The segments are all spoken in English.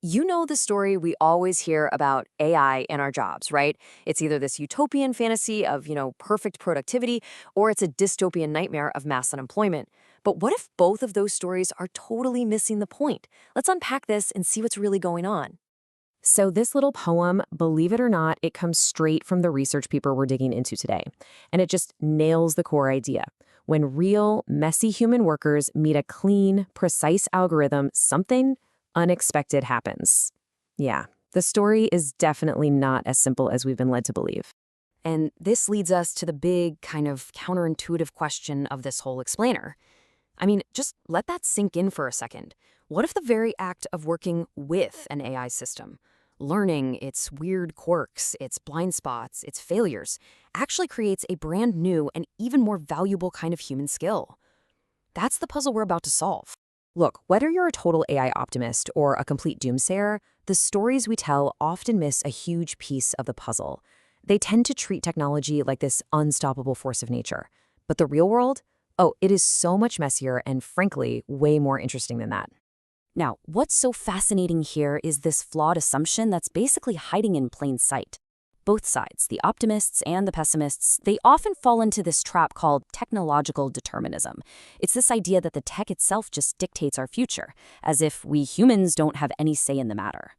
You know the story we always hear about AI and our jobs, right? It's either this utopian fantasy of, perfect productivity, or it's a dystopian nightmare of mass unemployment. But what if both of those stories are totally missing the point? Let's unpack this and see what's really going on. So, this little poem, believe it or not, it comes straight from the research paper we're digging into today. And it just nails the core idea. When real, messy human workers meet a clean, precise algorithm, something unexpected happens. Yeah, the story is definitely not as simple as we've been led to believe. And this leads us to the big, kind of counterintuitive question of this whole explainer. I mean, just let that sink in for a second. What if the very act of working with an AI system, learning its weird quirks, its blind spots, its failures, actually creates a brand new and even more valuable kind of human skill? That's the puzzle we're about to solve. Look, whether you're a total AI optimist or a complete doomsayer, the stories we tell often miss a huge piece of the puzzle. They tend to treat technology like this unstoppable force of nature. But the real world? Oh, it is so much messier and, frankly, way more interesting than that. Now, what's so fascinating here is this flawed assumption that's basically hiding in plain sight. Both sides, the optimists and the pessimists, they often fall into this trap called technological determinism. It's this idea that the tech itself just dictates our future, as if we humans don't have any say in the matter.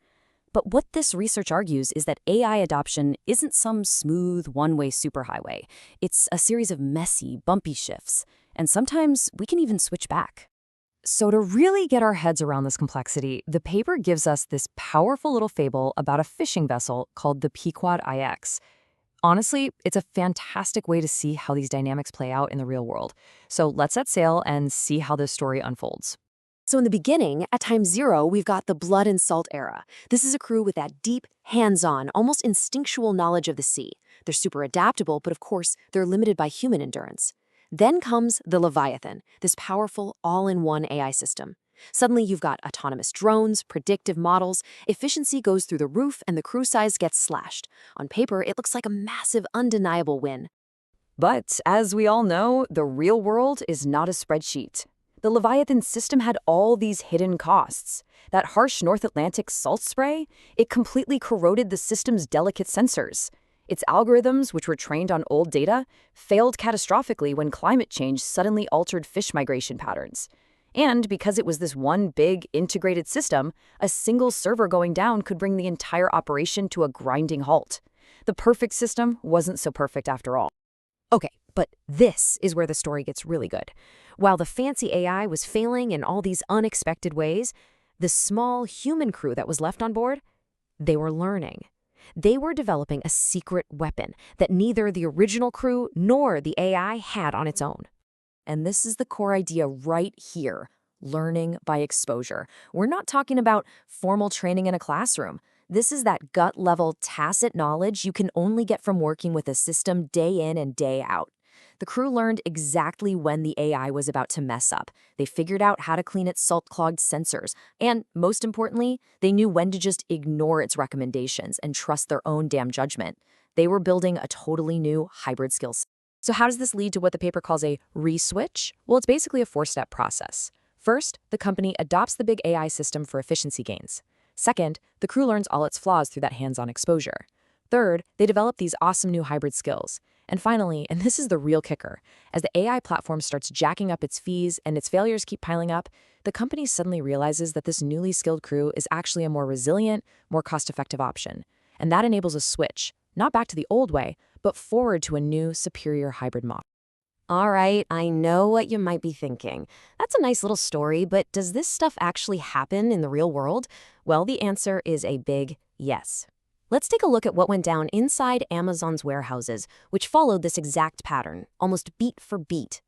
But what this research argues is that AI adoption isn't some smooth, one-way superhighway. It's a series of messy, bumpy shifts, and sometimes we can even switch back. So, to really get our heads around this complexity, the paper gives us this powerful little fable about a fishing vessel called the Pequod IX. Honestly, it's a fantastic way to see how these dynamics play out in the real world. So, let's set sail and see how this story unfolds. So in the beginning, at time zero, we've got the blood and salt era. This is a crew with that deep, hands-on, almost instinctual knowledge of the sea. They're super adaptable, but of course, they're limited by human endurance. Then comes the Leviathan, this powerful, all-in-one AI system. Suddenly, you've got autonomous drones, predictive models, efficiency goes through the roof, and the crew size gets slashed. On paper, it looks like a massive, undeniable win. But as we all know, the real world is not a spreadsheet. The Leviathan system had all these hidden costs. That harsh North Atlantic salt spray, it completely corroded the system's delicate sensors. Its algorithms, which were trained on old data, failed catastrophically when climate change suddenly altered fish migration patterns. And because it was this one big, integrated system, a single server going down could bring the entire operation to a grinding halt. The perfect system wasn't so perfect after all. Okay, but this is where the story gets really good. While the fancy AI was failing in all these unexpected ways, the small human crew that was left on board, they were learning. They were developing a secret weapon that neither the original crew nor the AI had on its own. And this is the core idea right here, learning by exposure. We're not talking about formal training in a classroom. This is that gut-level, tacit knowledge you can only get from working with a system day in and day out. The crew learned exactly when the AI was about to mess up. They figured out how to clean its salt-clogged sensors. And most importantly, they knew when to just ignore its recommendations and trust their own damn judgment. They were building a totally new hybrid skill set. So how does this lead to what the paper calls a re-switch? Well, it's basically a four-step process. First, the company adopts the big AI system for efficiency gains. Second, the crew learns all its flaws through that hands-on exposure. Third, they develop these awesome new hybrid skills. And finally, and this is the real kicker, as the AI platform starts jacking up its fees and its failures keep piling up, the company suddenly realizes that this newly skilled crew is actually a more resilient, more cost-effective option. And that enables a switch, not back to the old way, but forward to a new, superior hybrid model. All right, I know what you might be thinking. That's a nice little story, but does this stuff actually happen in the real world? Well, the answer is a big yes. Let's take a look at what went down inside Amazon's warehouses, which followed this exact pattern, almost beat for beat.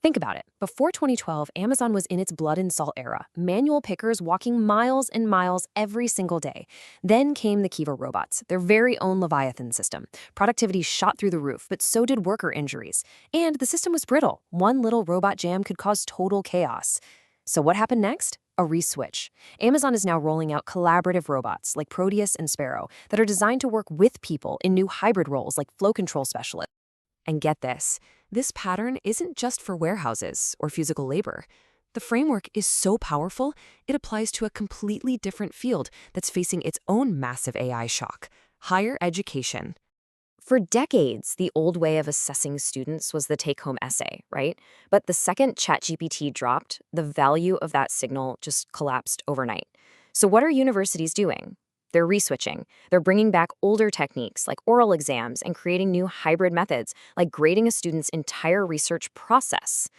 Think about it. Before 2012, Amazon was in its blood and salt era, manual pickers walking miles and miles every single day. Then came the Kiva robots, their very own Leviathan system. Productivity shot through the roof, but so did worker injuries. And the system was brittle. One little robot jam could cause total chaos. So what happened next? A re-switch. Amazon is now rolling out collaborative robots like Proteus and Sparrow that are designed to work with people in new hybrid roles like flow control specialists. And get this pattern isn't just for warehouses or physical labor. The framework is so powerful, it applies to a completely different field that's facing its own massive AI shock: higher education. For decades, the old way of assessing students was the take-home essay, right? But the second ChatGPT dropped, the value of that signal just collapsed overnight. So what are universities doing? They're reswitching. They're bringing back older techniques like oral exams and creating new hybrid methods like grading a student's entire research process.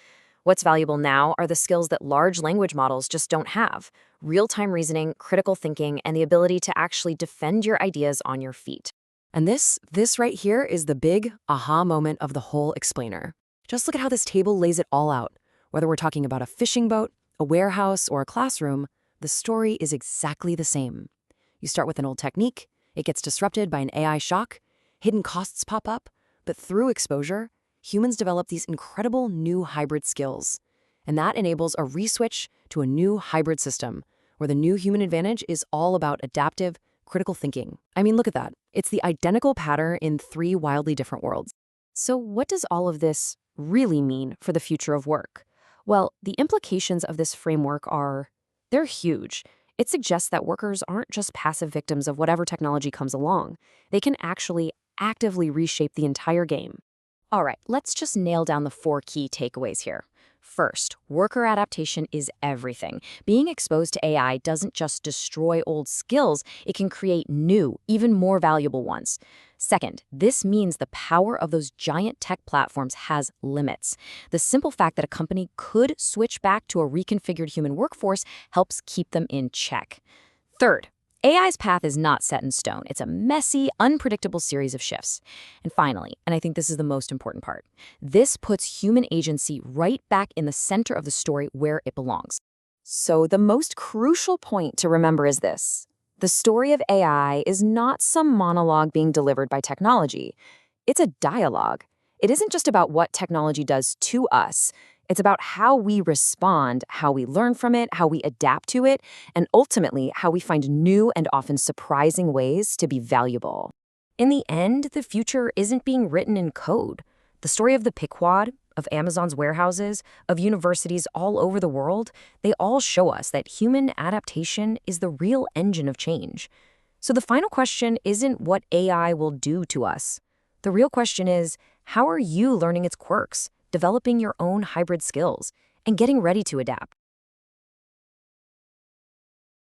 What's valuable now are the skills that large language models just don't have: real-time reasoning, critical thinking, and the ability to actually defend your ideas on your feet. And this right here is the big aha moment of the whole explainer. Just look at how this table lays it all out. Whether we're talking about a fishing boat, a warehouse, or a classroom, the story is exactly the same. You start with an old technique, it gets disrupted by an AI shock, hidden costs pop up, but through exposure, humans develop these incredible new hybrid skills. And that enables a reswitch to a new hybrid system, where the new human advantage is all about adaptive, critical thinking. I mean, look at that. It's the identical pattern in 3 wildly different worlds. So what does all of this really mean for the future of work? Well, the implications of this framework they're huge. It suggests that workers aren't just passive victims of whatever technology comes along. They can actually actively reshape the entire game. All right, let's just nail down the 4 key takeaways here. First, worker adaptation is everything. Being exposed to AI doesn't just destroy old skills, it can create new, even more valuable ones. Second, this means the power of those giant tech platforms has limits. The simple fact that a company could switch back to a reconfigured human workforce helps keep them in check. Third, AI's path is not set in stone. It's a messy, unpredictable series of shifts. And finally, and I think this is the most important part, this puts human agency right back in the center of the story where it belongs. So the most crucial point to remember is this: the story of AI is not some monologue being delivered by technology. It's a dialogue. It isn't just about what technology does to us. It's about how we respond, how we learn from it, how we adapt to it, and ultimately how we find new and often surprising ways to be valuable. In the end, the future isn't being written in code. The story of the Pequod, of Amazon's warehouses, of universities all over the world, they all show us that human adaptation is the real engine of change. So the final question isn't what AI will do to us. The real question is, how are you learning its quirks, developing your own hybrid skills, and getting ready to adapt?